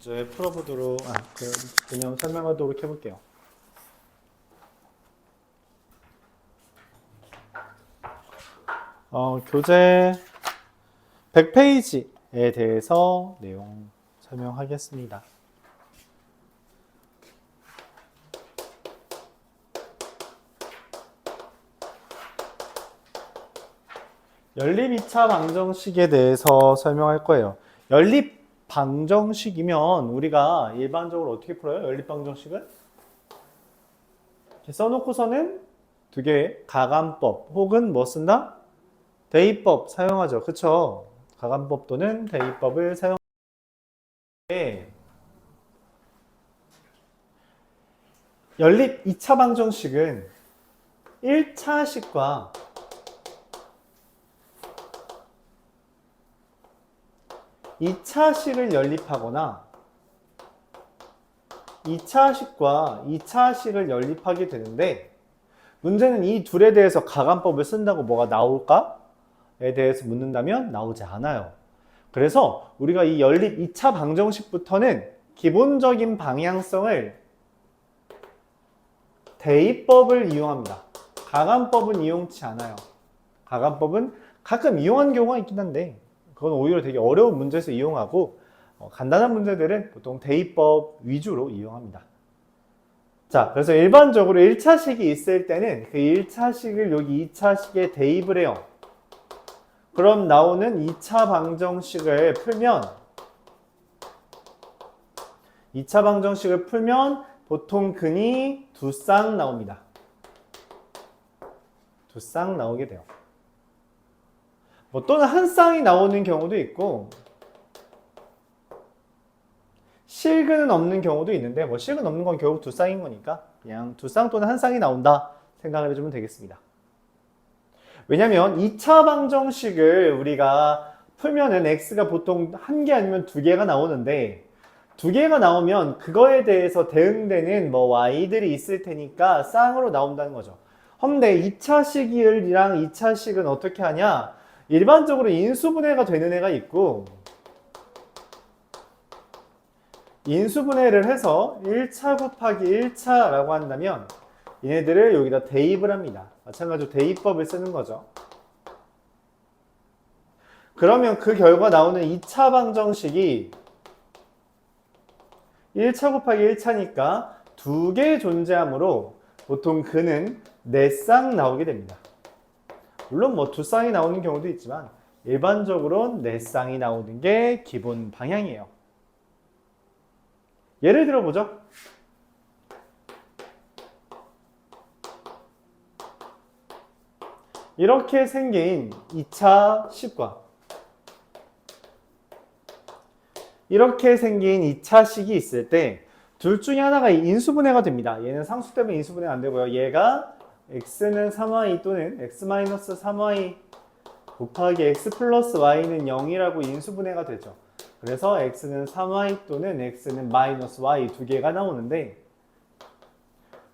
이제 풀어보도록, 그냥 설명하도록 해볼게요. 교재 100페이지에 대해서 내용 설명하겠습니다. 연립 2차 방정식에 대해서 설명할 거예요. 연립 방정식이면 우리가 일반적으로 어떻게 풀어요? 연립 방정식은? 이렇게 써놓고서는 두 개의 가감법 혹은 뭐 쓴다? 대입법 사용하죠. 그쵸? 가감법 또는 대입법을 사용하는데 연립 2차 방정식은 1차식과 2차식을 연립하거나 2차식과 2차식을 연립하게 되는데 문제는 이 둘에 대해서 가감법을 쓴다고 뭐가 나올까에 대해서 묻는다면 나오지 않아요. 그래서 우리가 이 연립 2차 방정식부터는 기본적인 방향성을 대입법을 이용합니다. 가감법은 이용치 않아요. 가감법은 가끔 이용한 경우가 있긴 한데 그건 오히려 되게 어려운 문제에서 이용하고 간단한 문제들은 보통 대입법 위주로 이용합니다. 자, 그래서 일반적으로 1차식이 있을 때는 그 1차식을 여기 2차식에 대입을 해요. 그럼 나오는 2차 방정식을 풀면 2차 방정식을 풀면 보통 근이 두 쌍 나옵니다. 두 쌍 나오게 돼요. 뭐 또는 한 쌍이 나오는 경우도 있고 실근은 없는 경우도 있는데 뭐 실근 없는 건 결국 두 쌍인 거니까 그냥 두 쌍 또는 한 쌍이 나온다 생각을 해주면 되겠습니다. 왜냐면 2차 방정식을 우리가 풀면은 x가 보통 한 개 아니면 두 개가 나오는데 두 개가 나오면 그거에 대해서 대응되는 뭐 y들이 있을 테니까 쌍으로 나온다는 거죠. 근데 2차식이랑 2차식은 어떻게 하냐? 일반적으로 인수분해가 되는 애가 있고 인수분해를 해서 1차 곱하기 1차라고 한다면 얘네들을 여기다 대입을 합니다. 마찬가지로 대입법을 쓰는 거죠. 그러면 그 결과 나오는 2차 방정식이 1차 곱하기 1차니까 두 개 존재하므로 보통 근은 4쌍 나오게 됩니다. 물론 뭐 두 쌍이 나오는 경우도 있지만 일반적으로는 4쌍이 나오는 게 기본 방향이에요. 예를 들어보죠. 이렇게 생긴 2차 식과 이렇게 생긴 2차 식이 있을 때 둘 중에 하나가 인수분해가 됩니다. 얘는 상수 때문에 인수분해 안 되고요. 얘가 x는 3y 또는 x-3y 곱하기 x 플러스 y는 0이라고 인수분해가 되죠. 그래서 x는 3y 또는 x는 마이너스 y 두 개가 나오는데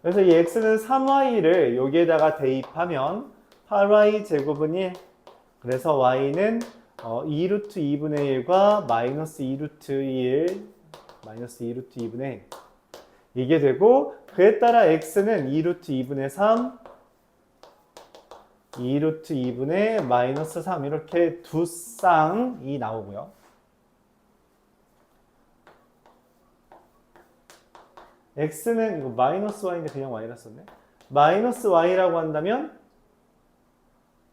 그래서 이 x는 3y를 여기에다가 대입하면 8y 제곱은 1 그래서 y는 2루트 2분의 1과 마이너스 2루트 1 마이너스 2루트 2분의 1 이게 되고 그에 따라 x는 2루트 2분의 3 2루트 2분의 마이너스 3 이렇게 두 쌍이 나오고요. x는 이거 마이너스 y인데 그냥 y라 썼네. 마이너스 y라고 한다면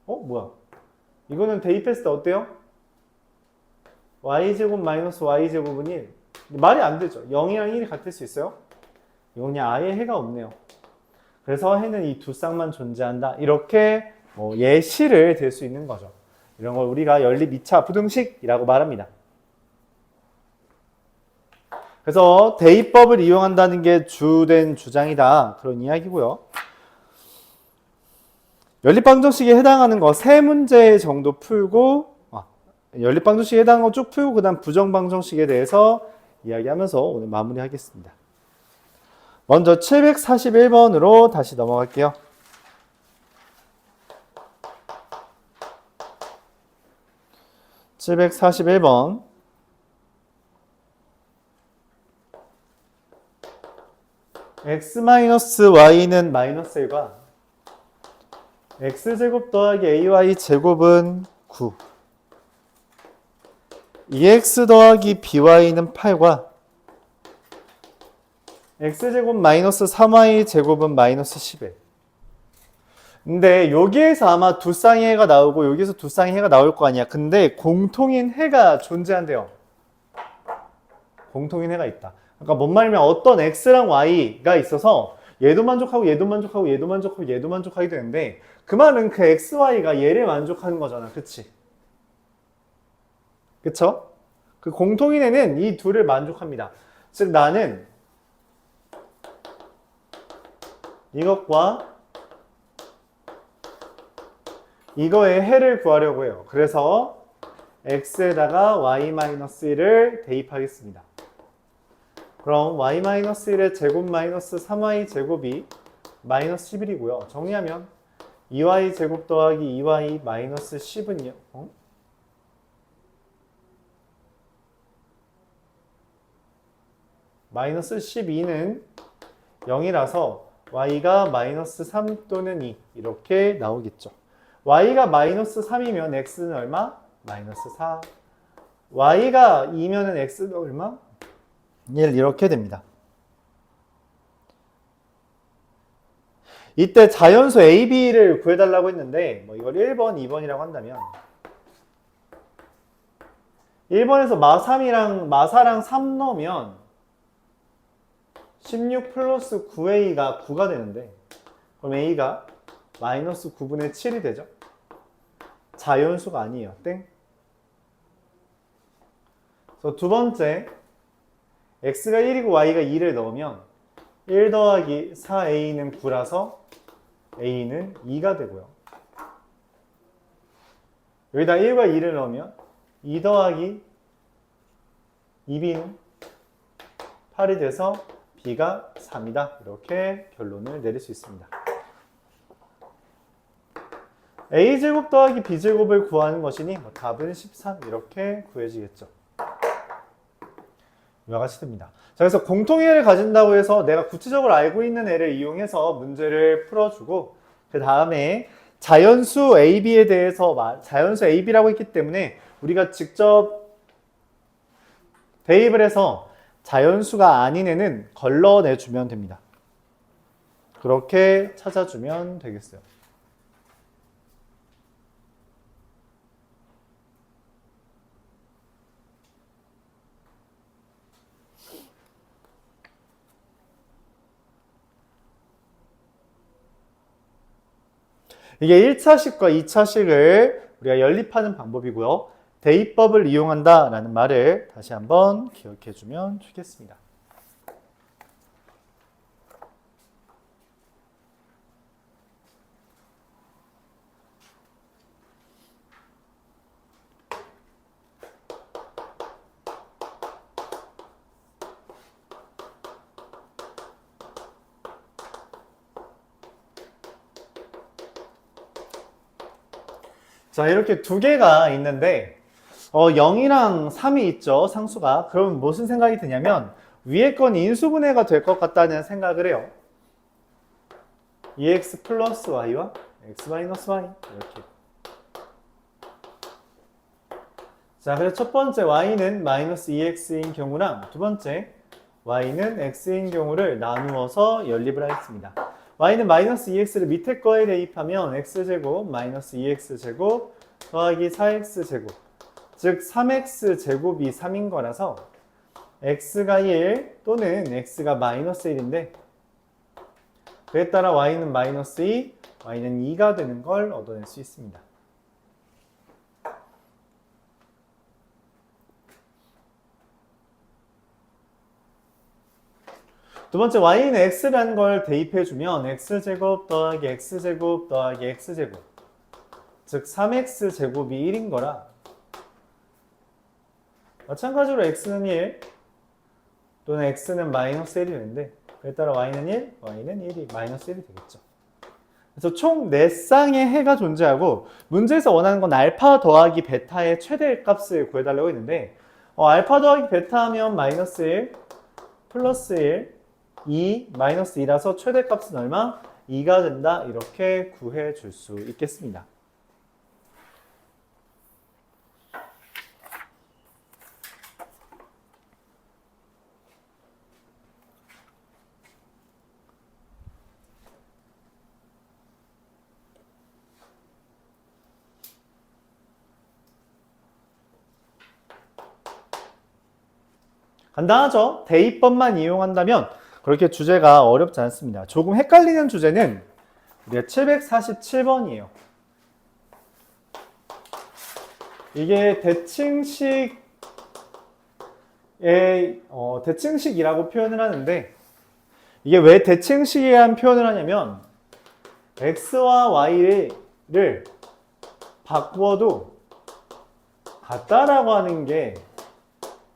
뭐야? 이거는 대입했을 때 어때요? y제곱 마이너스 y제곱은 1. 말이 안 되죠. 0이랑 1이 같을 수 있어요? 이거 그냥 아예 해가 없네요. 그래서 해는 이 두 쌍만 존재한다. 이렇게 예시를 들 수 있는 거죠. 이런 걸 우리가 연립 2차 부등식이라고 말합니다. 그래서 대입법을 이용한다는 게 주된 주장이다. 그런 이야기고요. 연립방정식에 해당하는 거 세 문제 정도 풀고 연립방정식에 해당하는 거 쭉 풀고 그 다음 부정방정식에 대해서 이야기하면서 오늘 마무리하겠습니다. 먼저 741번으로 다시 넘어갈게요. (741번) x-y는 마이너스 1과 x제곱 더하기 ay 제곱은 9 2x 더하기 by는 8과 x제곱 마이너스 3y 제곱은 마이너스 11. 근데 여기에서 아마 두 쌍의 해가 나오고 여기서 두 쌍의 해가 나올 거 아니야. 근데 공통인 해가 존재한대요. 공통인 해가 있다. 그러니까 뭔 말이냐면 어떤 x랑 y가 있어서 얘도 만족하고 얘도 만족하고 얘도 만족하고 얘도 만족하게 되는데 그 말은 그 x, y가 얘를 만족하는 거잖아. 그치? 그쵸? 그 공통인 해는 이 둘을 만족합니다. 즉 나는 이것과 이거의 해를 구하려고 해요. 그래서 x에다가 y-1을 대입하겠습니다. 그럼 y-1의 제곱 마이너스 3y 제곱이 마이너스 11이고요. 정리하면 2y 제곱 더하기 2y 마이너스 10은요. 마이너스 12는 0이라서 y가 마이너스 3 또는 2 이렇게 나오겠죠. y가 마이너스 3이면 x는 얼마? 마이너스 4. y가 2면은 x는 얼마? 1 이렇게 됩니다. 이때 자연수 a, b를 구해달라고 했는데 뭐 이걸 1번, 2번이라고 한다면 1번에서 마사랑 3 넣으면 16 플러스 9a가 9가 되는데 그럼 a가 마이너스 9분의 7이 되죠. 자연수가 아니에요. 땡. 그래서 두 번째 x가 1이고 y가 2를 넣으면 1 더하기 4a는 9라서 a는 2가 되고요. 여기다 1과 2를 넣으면 2 더하기 2b는 8이 돼서 b가 3이다. 이렇게 결론을 내릴 수 있습니다. a제곱 더하기 b제곱을 구하는 것이니 답은 13 이렇게 구해지겠죠. 이와 같이 됩니다. 자, 그래서 공통이해를 가진다고 해서 내가 구체적으로 알고 있는 애를 이용해서 문제를 풀어주고 그 다음에 자연수 AB에 대해서 자연수 AB라고 했기 때문에 우리가 직접 대입을 해서 자연수가 아닌 애는 걸러내주면 됩니다. 그렇게 찾아주면 되겠어요. 이게 1차식과 2차식을 우리가 연립하는 방법이고요. 대입법을 이용한다라는 말을 다시 한번 기억해 주면 좋겠습니다. 자, 이렇게 두 개가 있는데 0이랑 3이 있죠, 상수가. 그럼 무슨 생각이 드냐면 위에 건 인수분해가 될 것 같다는 생각을 해요. 2x 플러스 y와 x 마이너스 y 이렇게. 자, 그래서 첫 번째 y는 마이너스 2x인 경우랑 두 번째 y는 x인 경우를 나누어서 연립을 하겠습니다. y는 마이너스 2x를 밑에 거에 대입하면 x제곱 마이너스 2x제곱 더하기 4x제곱 즉 3x제곱이 3인 거라서 x가 1 또는 x가 마이너스 1인데 그에 따라 y는 마이너스 2, y는 2가 되는 걸 얻어낼 수 있습니다. 두 번째 y는 x라는 걸 대입해주면 x제곱 더하기 x제곱 더하기 x제곱 즉 3x제곱이 1인 거라 마찬가지로 x는 1 또는 x는 마이너스 1이 되는데 그에 따라 y는 1, y는 1이 마이너스 1이 되겠죠. 그래서 총 4쌍의 해가 존재하고 문제에서 원하는 건 알파 더하기 베타의 최대 값을 구해달라고 했는데 알파 더하기 베타 하면 마이너스 1, 플러스 1, 2 마이너스 2라서 최대값은 얼마? 2가 된다. 이렇게 구해 줄 수 있겠습니다. 간단하죠? 대입법만 이용한다면 그렇게 주제가 어렵지 않습니다. 조금 헷갈리는 주제는 우리가 747번이에요. 이게 대칭식이라고 표현을 하는데 이게 왜 대칭식이라는 표현을 하냐면 x와 y를 바꾸어도 같다라고 하는 게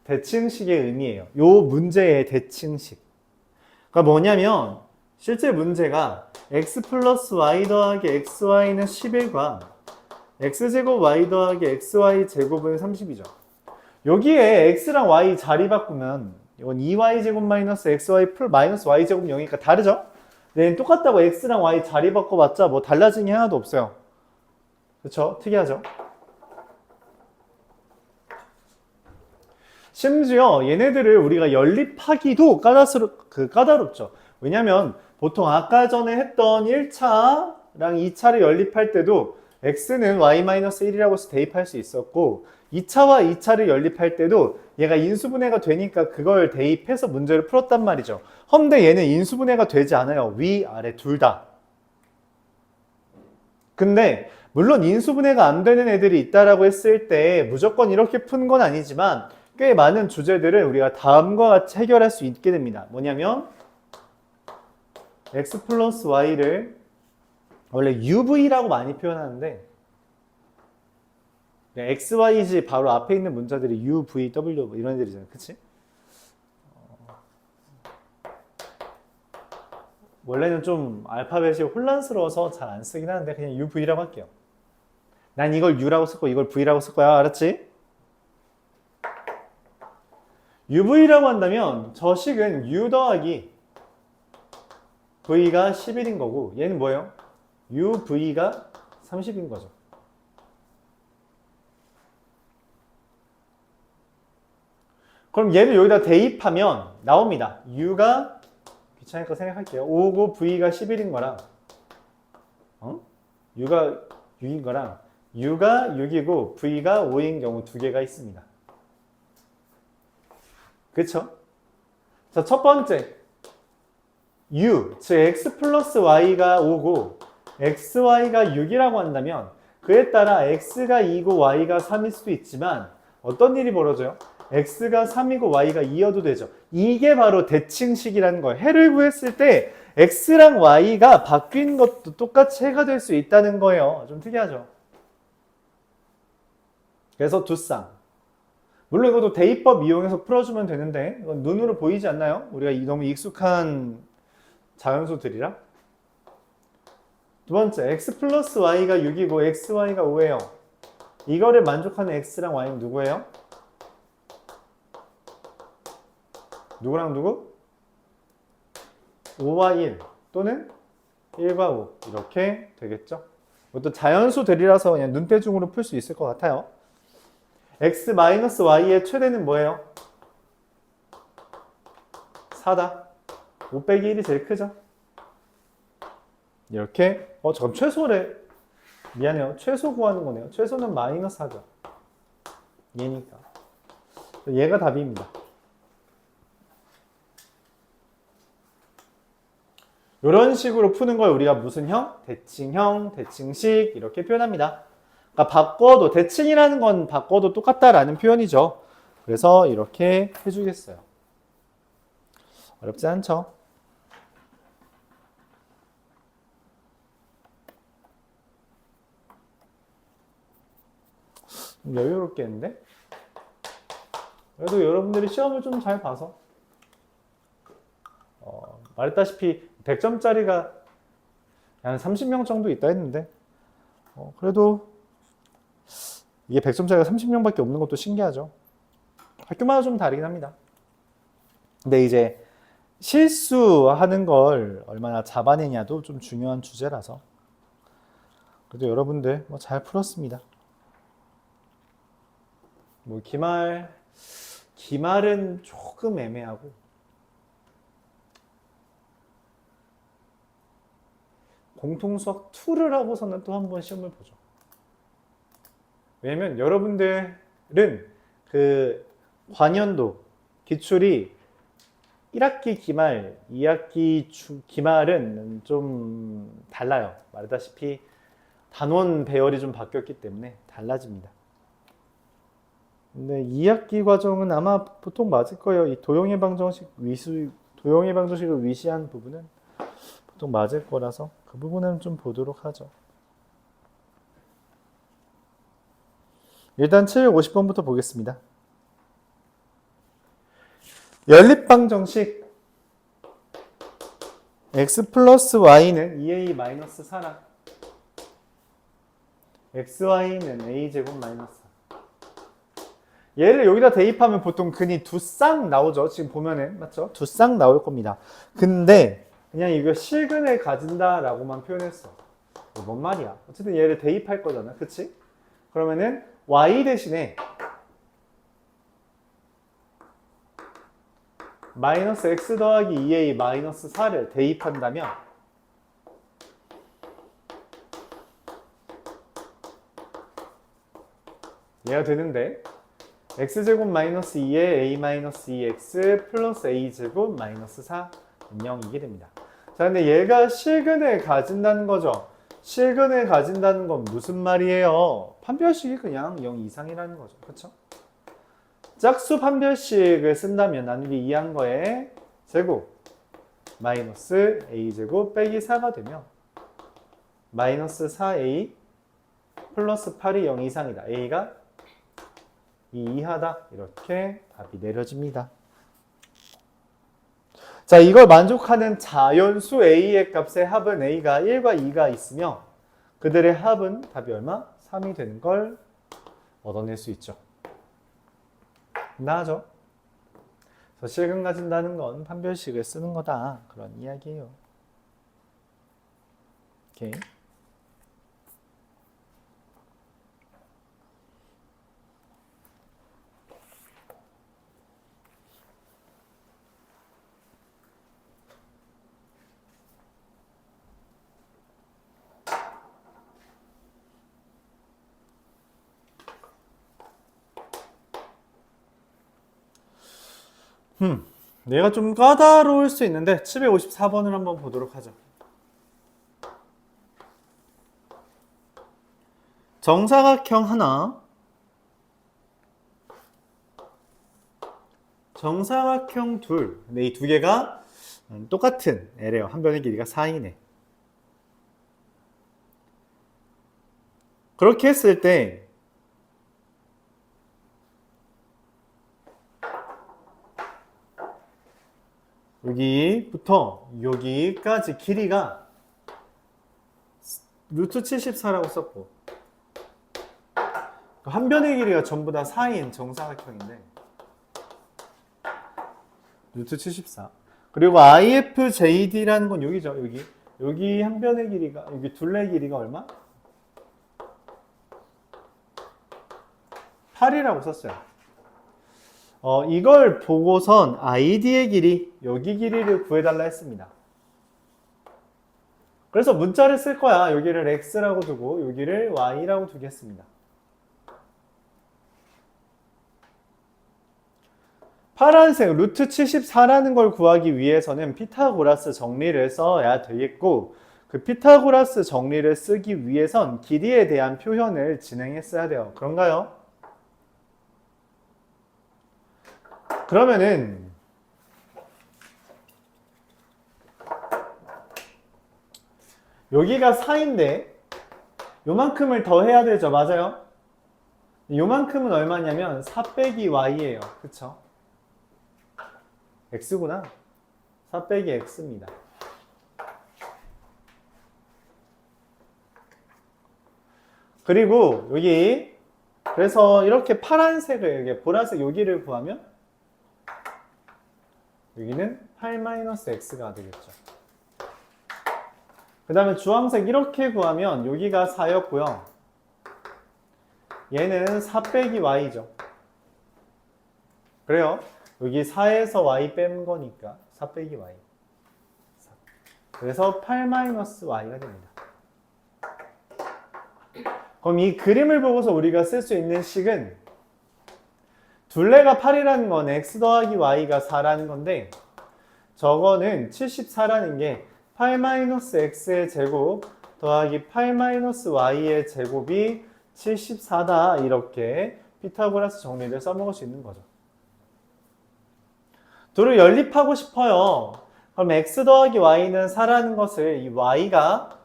대칭식의 의미예요. 요 문제의 대칭식. 그러니까 뭐냐면 실제 문제가 x 플러스 y 더하기 xy는 11과 x제곱 y 더하기 xy 제곱은 30이죠. 여기에 x랑 y 자리 바꾸면 이건 2y제곱 마이너스 xy 풀 마이너스 y제곱 0이니까 다르죠? 네, 똑같다고 x랑 y 자리 바꿔봤자 뭐 달라진 게 하나도 없어요. 그렇죠? 특이하죠? 심지어 얘네들을 우리가 연립하기도 까다롭죠. 왜냐면 보통 아까 전에 했던 1차랑 2차를 연립할 때도 x는 y-1이라고 해서 대입할 수 있었고 2차와 2차를 연립할 때도 얘가 인수분해가 되니까 그걸 대입해서 문제를 풀었단 말이죠. 험데 얘는 인수분해가 되지 않아요. 위, 아래 둘 다. 근데 물론 인수분해가 안 되는 애들이 있다라고 했을 때 무조건 이렇게 푼 건 아니지만 꽤 많은 주제들을 우리가 다음과 같이 해결할 수 있게 됩니다. 뭐냐면 x 플러스 y를 원래 UV라고 많이 표현하는데 XYZ 바로 앞에 있는 문자들이 U, V, W 이런 애들이잖아요. 그치? 원래는 좀 알파벳이 혼란스러워서 잘 안 쓰긴 하는데 그냥 UV라고 할게요. 난 이걸 U라고 쓸 거야, 이걸 V라고 쓸 거야. 알았지? UV라고 한다면 저 식은 U 더하기 V가 11인 거고 얘는 뭐예요? UV가 30인 거죠. 그럼 얘를 여기다 대입하면 나옵니다. U가 귀찮으니까 생각할게요. 5고 V가 11인 거랑 U가 6인 거랑 U가 6이고 V가 5인 경우 두 개가 있습니다. 그쵸? 자, 첫 번째 U, 즉 X 플러스 Y가 5고 XY가 6이라고 한다면 그에 따라 X가 2고 Y가 3일 수도 있지만 어떤 일이 벌어져요? X가 3이고 Y가 2여도 되죠. 이게 바로 대칭식이라는 거예요. 해를 구했을 때 X랑 Y가 바뀐 것도 똑같이 해가 될 수 있다는 거예요. 좀 특이하죠? 그래서 두 쌍. 물론 이것도 대입법 이용해서 풀어주면 되는데 이건 눈으로 보이지 않나요? 우리가 너무 익숙한 자연수들이라. 두 번째, x 플러스 y가 6이고 xy가 5예요. 이거를 만족하는 x랑 y는 누구예요? 누구랑 누구? 5와 1 또는 1과 5 이렇게 되겠죠. 이것도 자연수들이라서 그냥 눈대중으로 풀 수 있을 것 같아요. x-y의 최대는 뭐예요? 4다. 5 빼기 1이 제일 크죠? 이렇게 잠깐 최소래. 미안해요. 최소 구하는 거네요. 최소는 마이너스 하죠. 얘니까. 얘가 답입니다. 이런 식으로 푸는 걸 우리가 무슨 형? 대칭형, 대칭식 이렇게 표현합니다. 그러니까 바꿔도 대칭이라는 건 바꿔도 똑같다라는 표현이죠. 그래서 이렇게 해주겠어요. 어렵지 않죠? 좀 여유롭게 했는데? 그래도 여러분들이 시험을 좀 잘 봐서 말했다시피 100점짜리가 한 30명 정도 있다 했는데 그래도 이게 100점짜리가 30명밖에 없는 것도 신기하죠. 학교마다 좀 다르긴 합니다. 근데 이제 실수하는 걸 얼마나 잡아내냐도 좀 중요한 주제라서 그래도 여러분들 뭐 잘 풀었습니다. 뭐 기말은 조금 애매하고 공통수학 2를 하고서는 또 한 번 시험을 보죠. 왜냐면 여러분들은 그 관연도 기출이 1학기 기말, 2학기 기말은 좀 달라요. 말하다시피 단원 배열이 좀 바뀌었기 때문에 달라집니다. 근데 2학기 과정은 아마 보통 맞을 거예요. 이 도형의 방정식을 위시한 부분은 보통 맞을 거라서 그 부분은 좀 보도록 하죠. 일단 750번부터 보겠습니다. 연립방정식 x 플러스 y는 2a 마이너스 4랑 xy는 a제곱 마이너스 4. 얘를 여기다 대입하면 보통 근이 두 쌍 나오죠. 지금 보면은 맞죠? 두 쌍 나올 겁니다. 근데 그냥 이거 실근을 가진다라고만 표현했어. 뭔 말이야? 어쨌든 얘를 대입할 거잖아. 그치? 그러면은 y 대신에 마이너스 x 더하기 2a 마이너스 4를 대입한다면 얘가 되는데 x제곱 마이너스 2에 a 마이너스 2x 플러스 a제곱 마이너스 4는 0이게 됩니다. 자, 근데 얘가 실근을 가진다는 거죠. 실근을 가진다는 건 무슨 말이에요? 판별식이 그냥 0 이상이라는 거죠. 그렇죠? 짝수 판별식을 쓴다면 나누기 2한 거에 제곱 마이너스 a제곱 빼기 4가 되면 마이너스 4a 플러스 8이 0 이상이다. a가 2 이하다. 이렇게 답이 내려집니다. 자, 이걸 만족하는 자연수 a의 값의 합은 a가 1과 2가 있으며 그들의 합은 답이 얼마? 3이 되는 걸 얻어낼 수 있죠. 나죠? 그래서 실근 가진다는 건 판별식을 쓰는 거다. 그런 이야기예요. 오케이. 얘가 좀 까다로울 수 있는데 754번을 한번 보도록 하죠. 정사각형 하나, 정사각형 둘. 근데 이 두 개가 똑같은 애래요. 한 변의 길이가 4이네. 그렇게 했을 때 여기부터 여기까지 길이가 루트 74라고 썼고 한 변의 길이가 전부 다 4인 정사각형인데 루트 74. 그리고 IFJD라는 건 여기죠. 여기 한 변의 길이가 여기 둘레 길이가 얼마? 8이라고 썼어요. 이걸 보고선 ID의 길이, 여기 길이를 구해달라 했습니다. 그래서 문자를 쓸 거야. 여기를 X라고 두고 여기를 Y라고 두겠습니다. 파란색 루트 74라는 걸 구하기 위해서는 피타고라스 정리를 써야 되겠고 그 피타고라스 정리를 쓰기 위해선 길이에 대한 표현을 진행했어야 돼요. 그런가요? 그러면은 여기가 4인데 요만큼을 더 해야 되죠. 맞아요? 요만큼은 얼마냐면 4 빼기 y예요. 그쵸? x구나. 4 빼기 x입니다. 그리고 여기 그래서 이렇게 파란색을 보라색 여기를 구하면 여기는 8-x가 되겠죠. 그 다음에 주황색 이렇게 구하면 여기가 4였고요. 얘는 4 빼기 y죠. 그래요. 여기 4에서 y 뺀 거니까 4 빼기 y. 그래서 8-y가 됩니다. 그럼 이 그림을 보고서 우리가 쓸 수 있는 식은 둘레가 8이라는 건 x 더하기 y가 4라는 건데 저거는 74라는 게 8-x의 제곱 더하기 8-y의 제곱이 74다 이렇게 피타고라스 정리를 써먹을 수 있는 거죠. 둘을 연립하고 싶어요. 그럼 x 더하기 y는 4라는 것을 이 y가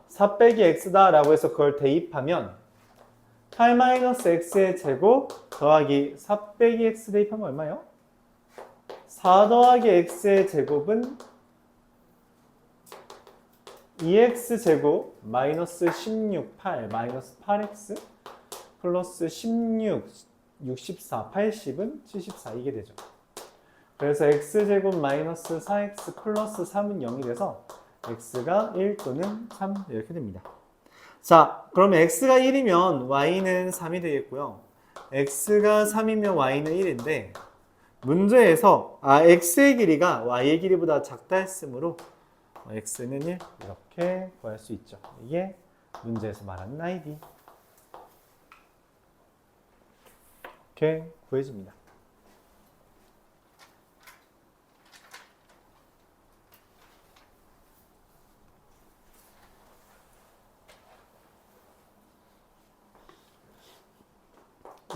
4 빼기 x다 라고 해서 그걸 대입하면 8-x의 제곱 더하기 4 빼기 x 대입하면 얼마예요? 4 더하기 x의 제곱은 2x 제곱 마이너스 16, 8 마이너스 8x 플러스 16, 64, 80은 74 이게 되죠. 그래서 x제곱 마이너스 4x 플러스 3은 0이 돼서 x가 1 또는 3 이렇게 됩니다. 자, 그러면 x가 1이면 y는 3이 되겠고요. x가 3이면 y는 1인데 문제에서 x의 길이가 y의 길이보다 작다 했으므로 x는 1 이렇게 구할 수 있죠. 이게 문제에서 말하는 아이디. 이렇게 구해집니다.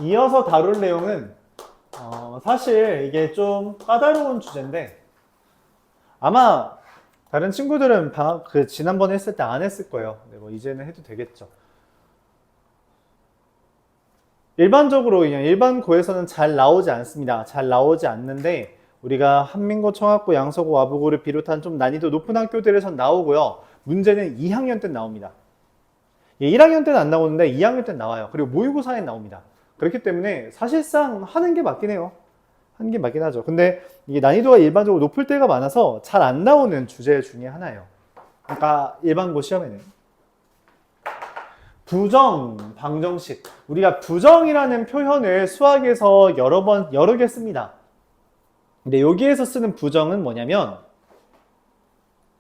이어서 다룰 내용은 사실 이게 좀 까다로운 주제인데 아마 다른 친구들은 지난번에 했을 때 안 했을 거예요. 네, 뭐 이제는 해도 되겠죠. 일반적으로 그냥 일반고에서는 잘 나오지 않습니다. 잘 나오지 않는데 우리가 한민고, 청학고, 양서고, 와부고를 비롯한 좀 난이도 높은 학교들에선 나오고요. 문제는 2학년 때 나옵니다. 1학년 때는 안 나오는데 2학년 때는 나와요. 그리고 모의고사에 나옵니다. 그렇기 때문에 사실상 하는 게 맞긴 해요. 하는 게 맞긴 하죠. 근데 이게 난이도가 일반적으로 높을 때가 많아서 잘 안 나오는 주제 중에 하나예요. 그러니까 일반고 시험에는. 부정, 방정식. 우리가 부정이라는 표현을 수학에서 여러 개 씁니다. 근데 여기에서 쓰는 부정은 뭐냐면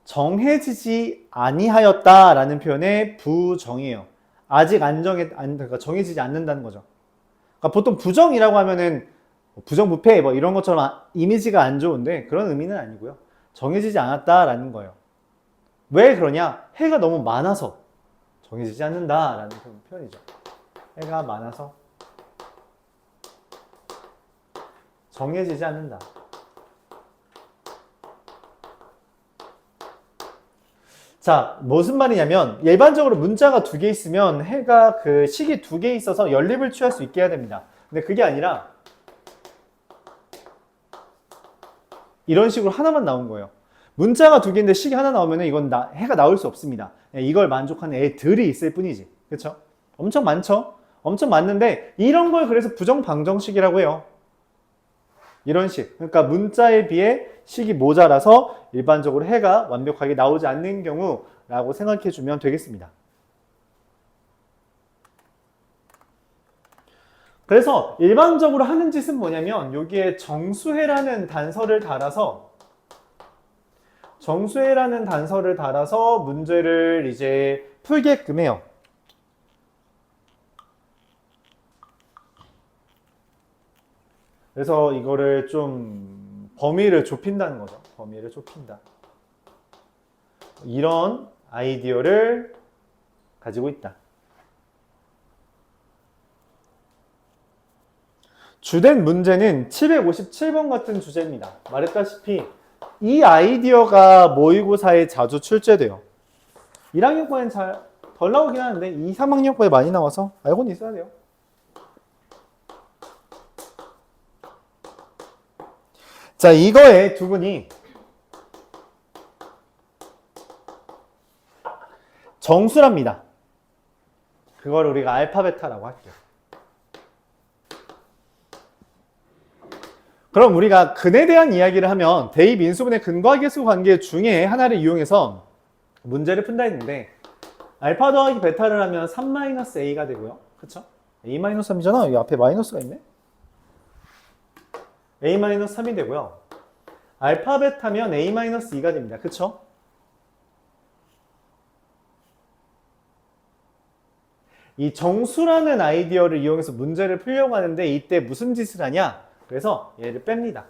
정해지지 아니하였다라는 표현의 부정이에요. 아직 그러니까 정해지지 않는다는 거죠. 그러니까 보통 부정이라고 하면은 부정부패 뭐 이런 것처럼 이미지가 안 좋은데 그런 의미는 아니고요. 정해지지 않았다라는 거예요. 왜 그러냐? 해가 너무 많아서 정해지지 않는다라는 표현이죠. 해가 많아서 정해지지 않는다. 자, 무슨 말이냐면 일반적으로 문자가 2개 있으면 해가 그 식이 2개 있어서 연립을 취할 수 있게 해야 됩니다. 근데 그게 아니라 이런 식으로 하나만 나온 거예요. 문자가 2개인데 식이 하나 나오면 이건 해가 나올 수 없습니다. 이걸 만족하는 애들이 있을 뿐이지. 그렇죠? 엄청 많죠? 엄청 많는데 이런 걸 그래서 부정방정식이라고 해요. 이런 식. 그러니까 문자에 비해 식이 모자라서 일반적으로 해가 완벽하게 나오지 않는 경우라고 생각해 주면 되겠습니다. 그래서 일반적으로 하는 짓은 뭐냐면 여기에 정수해라는 단서를 달아서 문제를 이제 풀게끔 해요. 그래서 이거를 좀 범위를 좁힌다는 거죠. 범위를 좁힌다. 이런 아이디어를 가지고 있다. 주된 문제는 757번 같은 주제입니다. 말했다시피 이 아이디어가 모의고사에 자주 출제돼요. 1학년 거엔 잘 덜 나오긴 하는데 2, 3학년 거에 많이 나와서 알고는 있어야 돼요. 자, 이거에 두 분이 정수랍니다. 그걸 우리가 알파 베타라고 할게요. 그럼 우리가 근에 대한 이야기를 하면 대입 인수분해 근과계수 관계 중에 하나를 이용해서 문제를 푼다 했는데 알파 더하기 베타를 하면 3-a가 되고요. 그쵸? a-3이잖아. 여기 앞에 마이너스가 있네. a-3이 되고요. 알파 베타면 a-2가 됩니다. 그쵸? 이 정수라는 아이디어를 이용해서 문제를 풀려고 하는데 이때 무슨 짓을 하냐? 그래서 얘를 뺍니다.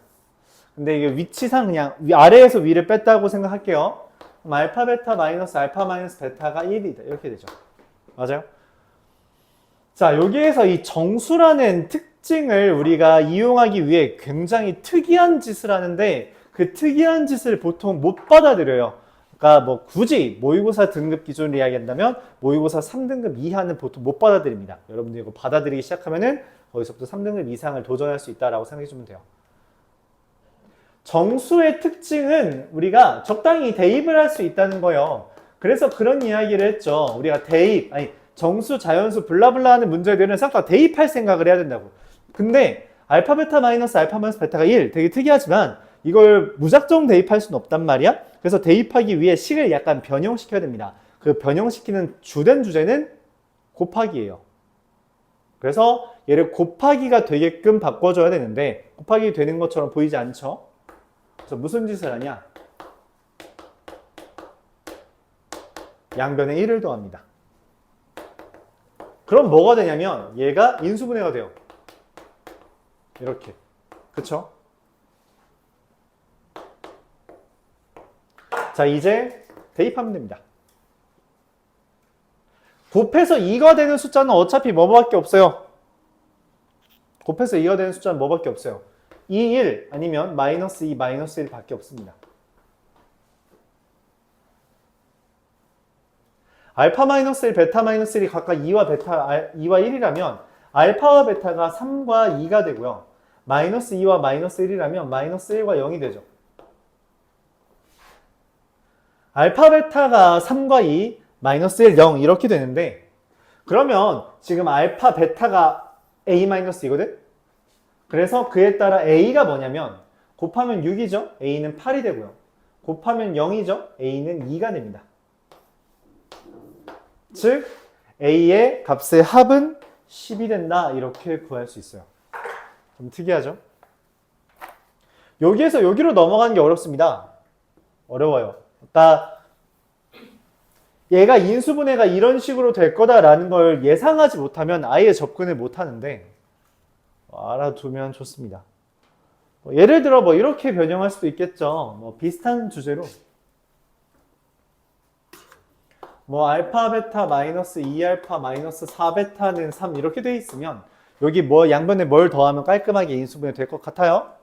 근데 이게 위치상 그냥 아래에서 위를 뺐다고 생각할게요. 그럼 알파 베타 마이너스 알파 마이너스 베타가 1이다. 이렇게 되죠. 맞아요? 자, 여기에서 이 정수라는 특징을 우리가 이용하기 위해 굉장히 특이한 짓을 하는데 그 특이한 짓을 보통 못 받아들여요. 그러니까 뭐 굳이 모의고사 등급 기준으로 이야기한다면 모의고사 3등급 이하는 보통 못 받아들입니다. 여러분들 이거 받아들이기 시작하면은 거기서부터 3등급 이상을 도전할 수 있다라고 생각해 주면 돼요. 정수의 특징은 우리가 적당히 대입을 할 수 있다는 거예요. 그래서 그런 이야기를 했죠. 우리가 대입, 아니 정수, 자연수, 블라블라 하는 문제들은 싹 다 대입할 생각을 해야 된다고. 근데 알파 베타 마이너스 알파 마이너스 베타가 1 되게 특이하지만 이걸 무작정 대입할 수는 없단 말이야. 그래서 대입하기 위해 식을 약간 변형시켜야 됩니다. 그 변형시키는 주된 주제는 곱하기예요. 그래서 얘를 곱하기가 되게끔 바꿔줘야 되는데 곱하기 되는 것처럼 보이지 않죠? 그래서 무슨 짓을 하냐? 양변에 1을 더합니다. 그럼 뭐가 되냐면 얘가 인수분해가 돼요. 이렇게. 그쵸? 자, 이제 대입하면 됩니다. 곱해서 2가 되는 숫자는 어차피 뭐밖에 없어요? 곱해서 2가 되는 숫자는 뭐밖에 없어요? 2, 1 아니면 마이너스 2, 마이너스 1 밖에 없습니다. 알파 마이너스 1, 베타 마이너스 1이 각각 2와 1이라면 알파와 베타가 3과 2가 되고요. 마이너스 2와 마이너스 1이라면 마이너스 1과 0이 되죠. 알파 베타가 3과 2, 마이너스 1, 0 이렇게 되는데 그러면 지금 알파 베타가 a-이거든? 그래서 그에 따라 a가 뭐냐면 곱하면 6이죠? a는 8이 되고요. 곱하면 0이죠? a는 2가 됩니다. 즉 a의 값의 합은 10이 된다 이렇게 구할 수 있어요. 좀 특이하죠? 여기에서 여기로 넘어가는 게 어렵습니다. 어려워요. 그러니까 얘가 인수분해가 이런 식으로 될 거다라는 걸 예상하지 못하면 아예 접근을 못 하는데 알아두면 좋습니다. 예를 들어 뭐 이렇게 변형할 수도 있겠죠. 뭐 비슷한 주제로 뭐 알파 베타 마이너스 2알파 마이너스 4베타는 3 이렇게 돼 있으면 여기 뭐 양변에 뭘 더하면 깔끔하게 인수분해 될 것 같아요?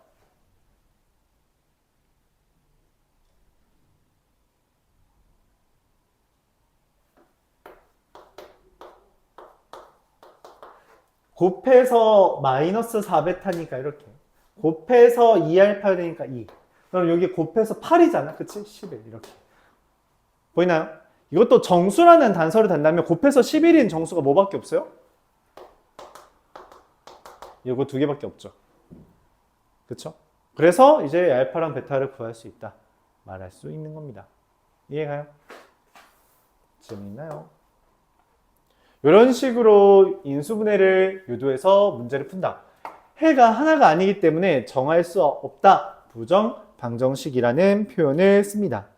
곱해서 마이너스 4베타니까 이렇게 곱해서 2알파 되니까 2 그럼 여기 곱해서 8이잖아 그치? 11 이렇게 보이나요? 이것도 정수라는 단서를 단다면 곱해서 11인 정수가 뭐밖에 없어요? 이거 두 개밖에 없죠. 그쵸? 그래서 이제 알파랑 베타를 구할 수 있다 말할 수 있는 겁니다. 이해가요? 재미있나요? 이런 식으로 인수분해를 유도해서 문제를 푼다. 해가 하나가 아니기 때문에 정할 수 없다. 부정, 방정식이라는 표현을 씁니다.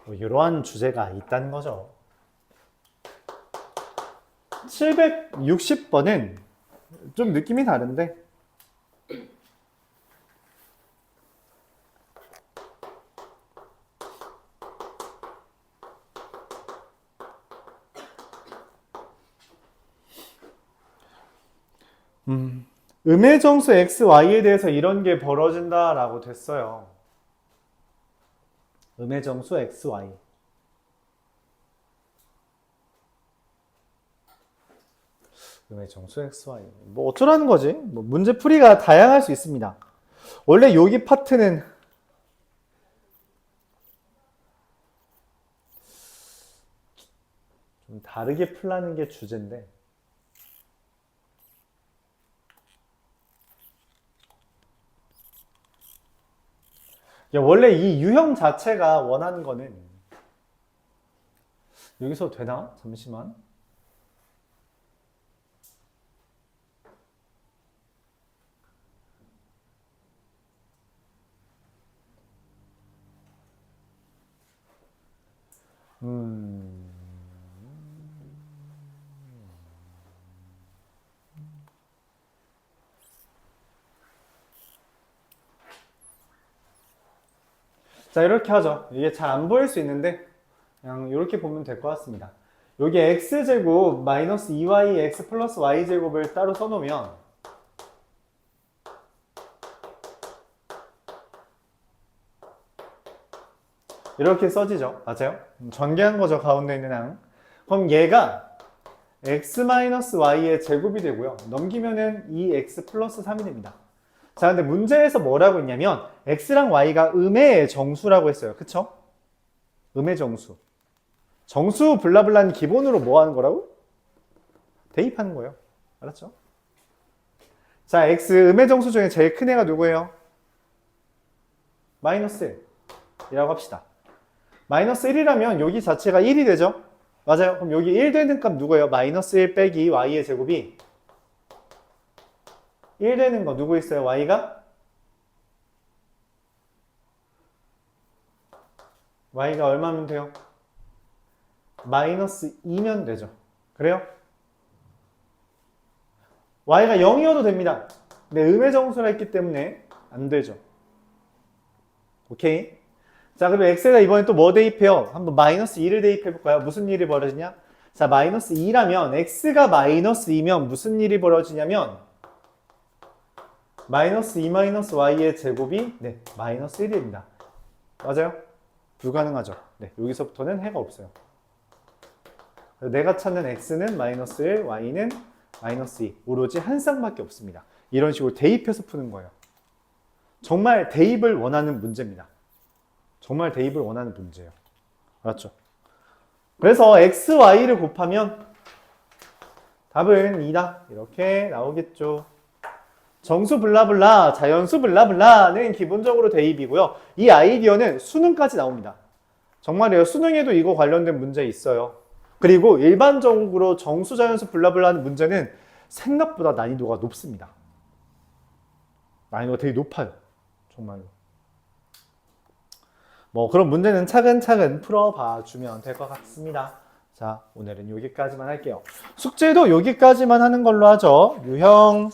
뭐 이러한 주제가 있다는 거죠. 760번은 좀 느낌이 다른데 음의 정수 x, y에 대해서 이런 게 벌어진다라고 됐어요. 음의 정수 x, y. 음의 정수 xy. 뭐 어쩌라는 거지? 뭐 문제 풀이가 다양할 수 있습니다. 원래 여기 파트는 좀 다르게 풀라는 게 주제인데. 원래 이 유형 자체가 원하는 거는 여기서 되나? 잠시만. 자, 이렇게 하죠. 이게 잘 안 보일 수 있는데 그냥 이렇게 보면 될 것 같습니다. 여기 x제곱 마이너스 2y x 플러스 y제곱을 따로 써놓으면 이렇게 써지죠. 맞아요? 전개한 거죠. 가운데 있는 항. 그럼 얘가 x-y의 제곱이 되고요. 넘기면은 2x 플러스 3이 됩니다. 자, 근데 문제에서 뭐라고 했냐면 x랑 y가 음의 정수라고 했어요. 그쵸? 음의 정수. 정수 블라블라는 기본으로 뭐 하는 거라고? 대입하는 거예요. 알았죠? 자, x 음의 정수 중에 제일 큰 애가 누구예요? 마이너스 1이라고 합시다. 마이너스 1이라면 여기 자체가 1이 되죠? 맞아요. 그럼 여기 1 되는 값 누구예요? 마이너스 1 빼기 y의 제곱이 1 되는 거 누구 있어요? y가 얼마면 돼요? 마이너스 2면 되죠. 그래요? y가 0이어도 됩니다. 근데 음의 정수라 했기 때문에 안 되죠. 오케이? 자, 그럼 x에다 이번에 또 뭐 대입해요? 한번 마이너스 2를 대입해 볼까요? 무슨 일이 벌어지냐? 자, 마이너스 2라면 x가 마이너스 2면 무슨 일이 벌어지냐면 마이너스 2 마이너스 y의 제곱이 네, 마이너스 1입니다. 맞아요? 불가능하죠. 네, 여기서부터는 해가 없어요. 내가 찾는 x는 마이너스 1, y는 마이너스 2. 오로지 한 쌍밖에 없습니다. 이런 식으로 대입해서 푸는 거예요. 정말 대입을 원하는 문제입니다. 정말 대입을 원하는 문제예요. 알았죠? 그래서 x, y를 곱하면 답은 2다. 이렇게 나오겠죠. 정수 블라블라, 자연수 블라블라는 기본적으로 대입이고요. 이 아이디어는 수능까지 나옵니다. 정말이에요. 수능에도 이거 관련된 문제 있어요. 그리고 일반적으로 정수, 자연수 블라블라 하는 문제는 생각보다 난이도가 높습니다. 난이도가 되게 높아요. 정말로. 뭐 그런 문제는 차근차근 풀어봐 주면 될 것 같습니다. 자, 오늘은 여기까지만 할게요. 숙제도 여기까지만 하는 걸로 하죠. 유형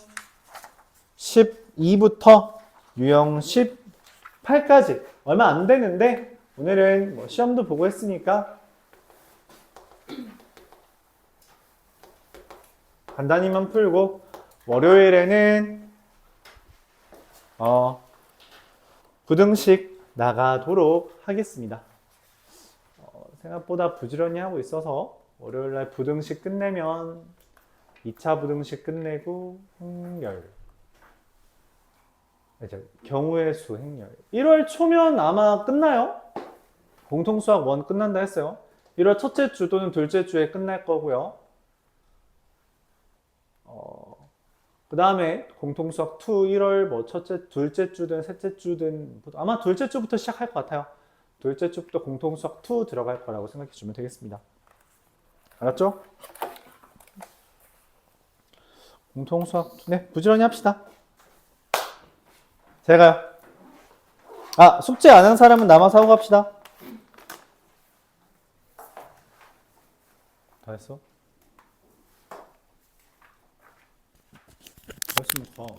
12부터 유형 18까지 얼마 안 되는데 오늘은 뭐 시험도 보고 했으니까 간단히만 풀고 월요일에는 부등식 나가도록 하겠습니다. 생각보다 부지런히 하고 있어서 월요일날 부등식 끝내면 2차 부등식 끝내고 행렬 이제 경우의 수 행렬 1월 초면 아마 끝나요. 공통수학 1 끝난다 했어요. 1월 첫째 주 또는 둘째 주에 끝날 거고요. 그 다음에 공통수학 2 1월 뭐 첫째, 둘째 주든 셋째 주든 아마 둘째 주부터 시작할 것 같아요. 둘째 주부터 공통수학 2 들어갈 거라고 생각해 주면 되겠습니다. 알았죠? 공통수학 2, 네, 부지런히 합시다. 제가요. 숙제 안 한 사람은 남아서 하고 갑시다. 다 했어? 훨씬 높아.